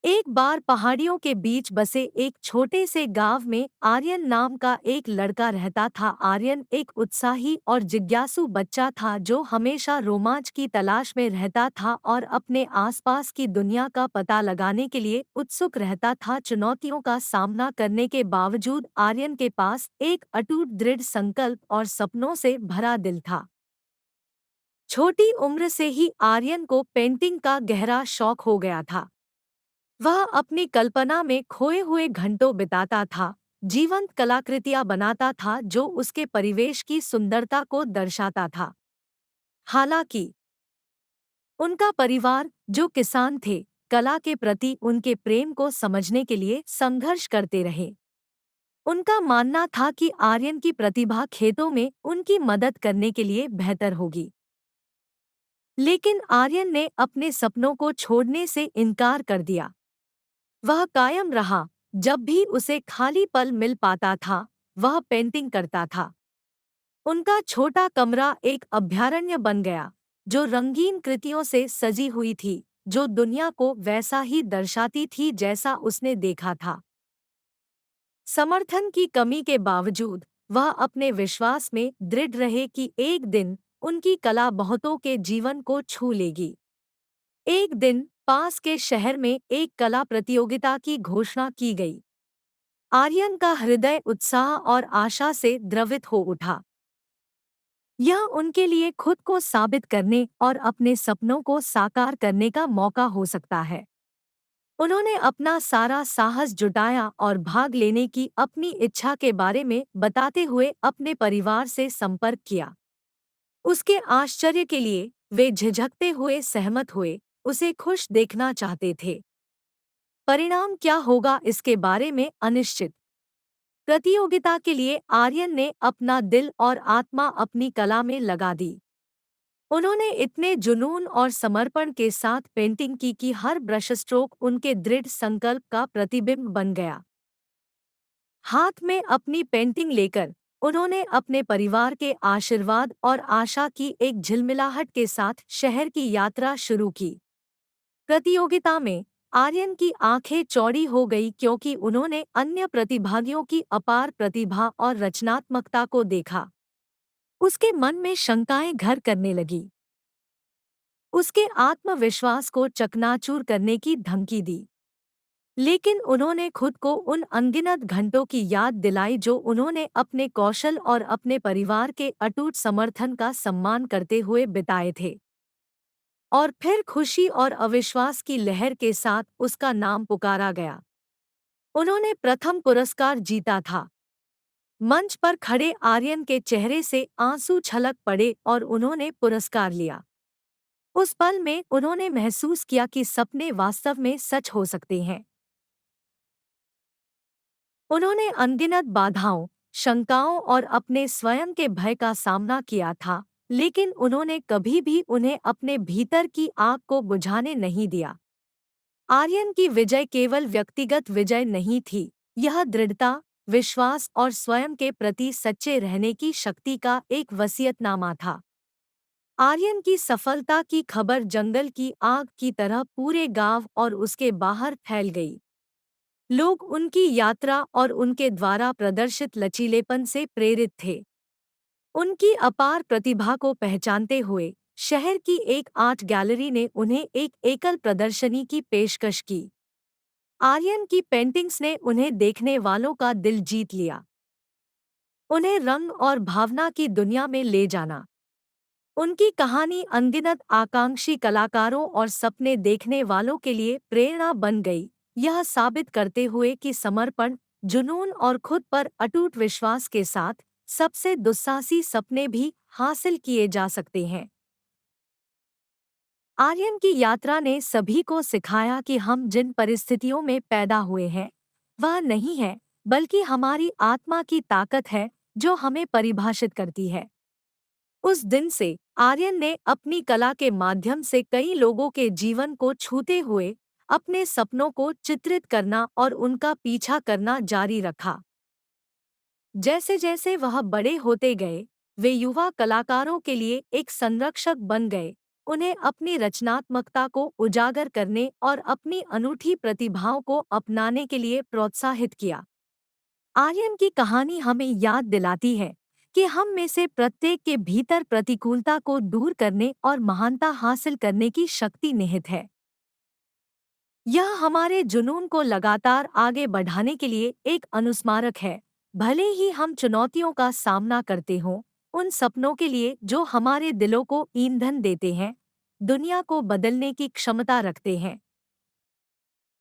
एक बार पहाड़ियों के बीच बसे एक छोटे से गांव में आर्यन नाम का एक लड़का रहता था। आर्यन एक उत्साही और जिज्ञासु बच्चा था जो हमेशा रोमांच की तलाश में रहता था और अपने आसपास की दुनिया का पता लगाने के लिए उत्सुक रहता था। चुनौतियों का सामना करने के बावजूद आर्यन के पास एक अटूट दृढ़ संकल्प और सपनों से भरा दिल था। छोटी उम्र से ही आर्यन को पेंटिंग का गहरा शौक हो गया था। वह अपनी कल्पना में खोए हुए घंटों बिताता था, जीवंत कलाकृतियां बनाता था जो उसके परिवेश की सुंदरता को दर्शाता था। हालांकि उनका परिवार, जो किसान थे, कला के प्रति उनके प्रेम को समझने के लिए संघर्ष करते रहे। उनका मानना था कि आर्यन की प्रतिभा खेतों में उनकी मदद करने के लिए बेहतर होगी। लेकिन आर्यन ने अपने सपनों को छोड़ने से इनकार कर दिया। वह कायम रहा। जब भी उसे खाली पल मिल पाता था, वह पेंटिंग करता था। उनका छोटा कमरा एक अभयारण्य बन गया, जो रंगीन कृतियों से सजी हुई थी, जो दुनिया को वैसा ही दर्शाती थी जैसा उसने देखा था। समर्थन की कमी के बावजूद वह अपने विश्वास में दृढ़ रहे कि एक दिन उनकी कला बहुतों के जीवन को छू लेगी। एक दिन पास के शहर में एक कला प्रतियोगिता की घोषणा की गई। आर्यन का हृदय उत्साह और आशा से द्रवित हो उठा। यह उनके लिए खुद को साबित करने और अपने सपनों को साकार करने का मौका हो सकता है। उन्होंने अपना सारा साहस जुटाया और भाग लेने की अपनी इच्छा के बारे में बताते हुए अपने परिवार से संपर्क किया। उसके आश्चर्य के लिए वे झिझकते हुए सहमत हुए, उसे खुश देखना चाहते थे। परिणाम क्या होगा इसके बारे में अनिश्चित। प्रतियोगिता के लिए आर्यन ने अपना दिल और आत्मा अपनी कला में लगा दी। उन्होंने इतने जुनून और समर्पण के साथ पेंटिंग की कि हर ब्रश स्ट्रोक उनके दृढ़ संकल्प का प्रतिबिंब बन गया। हाथ में अपनी पेंटिंग लेकर उन्होंने अपने परिवार के आशीर्वाद और आशा की एक झिलमिलाहट के साथ शहर की यात्रा शुरू की। प्रतियोगिता में आर्यन की आंखें चौड़ी हो गई क्योंकि उन्होंने अन्य प्रतिभागियों की अपार प्रतिभा और रचनात्मकता को देखा। उसके मन में शंकाएं घर करने लगी। उसके आत्मविश्वास को चकनाचूर करने की धमकी दी। लेकिन उन्होंने खुद को उन अनगिनत घंटों की याद दिलाई जो उन्होंने अपने कौशल और अपने परिवार के अटूट समर्थन का सम्मान करते हुए बिताए थे। और फिर खुशी और अविश्वास की लहर के साथ उसका नाम पुकारा गया। उन्होंने प्रथम पुरस्कार जीता था। मंच पर खड़े आर्यन के चेहरे से आंसू छलक पड़े और उन्होंने पुरस्कार लिया। उस पल में उन्होंने महसूस किया कि सपने वास्तव में सच हो सकते हैं। उन्होंने अनगिनत बाधाओं, शंकाओं और अपने स्वयं के भय का सामना किया था, लेकिन उन्होंने कभी भी उन्हें अपने भीतर की आग को बुझाने नहीं दिया। आर्यन की विजय केवल व्यक्तिगत विजय नहीं थी, यह दृढ़ता, विश्वास और स्वयं के प्रति सच्चे रहने की शक्ति का एक वसीयतनामा था। आर्यन की सफलता की खबर जंगल की आग की तरह पूरे गांव और उसके बाहर फैल गई। लोग उनकी यात्रा और उनके द्वारा प्रदर्शित लचीलेपन से प्रेरित थे। उनकी अपार प्रतिभा को पहचानते हुए शहर की एक आर्ट गैलरी ने उन्हें एक एकल प्रदर्शनी की पेशकश की। आर्यन की पेंटिंग्स ने उन्हें देखने वालों का दिल जीत लिया। उन्हें रंग और भावना की दुनिया में ले जाना। उनकी कहानी अनगिनत आकांक्षी कलाकारों और सपने देखने वालों के लिए प्रेरणा बन गई, यह साबित करते हुए कि समर्पण, जुनून और खुद पर अटूट विश्वास के साथ सबसे दुस्साहसी सपने भी हासिल किए जा सकते हैं। आर्यन की यात्रा ने सभी को सिखाया कि हम जिन परिस्थितियों में पैदा हुए हैं, वह नहीं है, बल्कि हमारी आत्मा की ताकत है जो हमें परिभाषित करती है। उस दिन से आर्यन ने अपनी कला के माध्यम से कई लोगों के जीवन को छूते हुए अपने सपनों को चित्रित करना और उनका पीछा करना जारी रखा। जैसे जैसे वह बड़े होते गए, वे युवा कलाकारों के लिए एक संरक्षक बन गए, उन्हें अपनी रचनात्मकता को उजागर करने और अपनी अनूठी प्रतिभाओं को अपनाने के लिए प्रोत्साहित किया। आर्यन की कहानी हमें याद दिलाती है कि हम में से प्रत्येक के भीतर प्रतिकूलता को दूर करने और महानता हासिल करने की शक्ति निहित है। यह हमारे जुनून को लगातार आगे बढ़ाने के लिए एक अनुस्मारक है। भले ही हम चुनौतियों का सामना करते हों, उन सपनों के लिए जो हमारे दिलों को ईंधन देते हैं, दुनिया को बदलने की क्षमता रखते हैं